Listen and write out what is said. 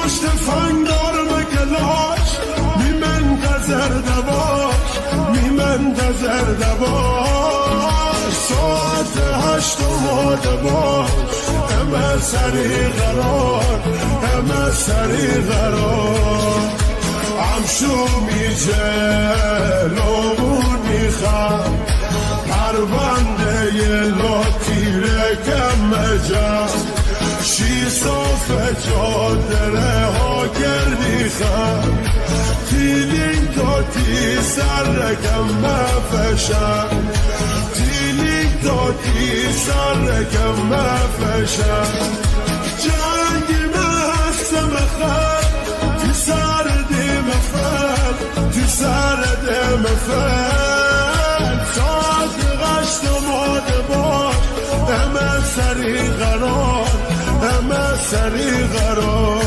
پشت فنگار مگلاش میمنتظر دواش میمنتظر دواش ساعت 8 اومده باش همه سری قرار همه سری قرار همشو جلومون میخوام پرونده لاتیره کم جم شی صاف جادره ها گردی خم تیلین داتی سر کم مفشم تیلین داتی سر کم مفشم جنگی محسم خم تی سر دیم فل تی سر دیم فل ساعت 8 اومده باش همه سری قرار همه سری قرار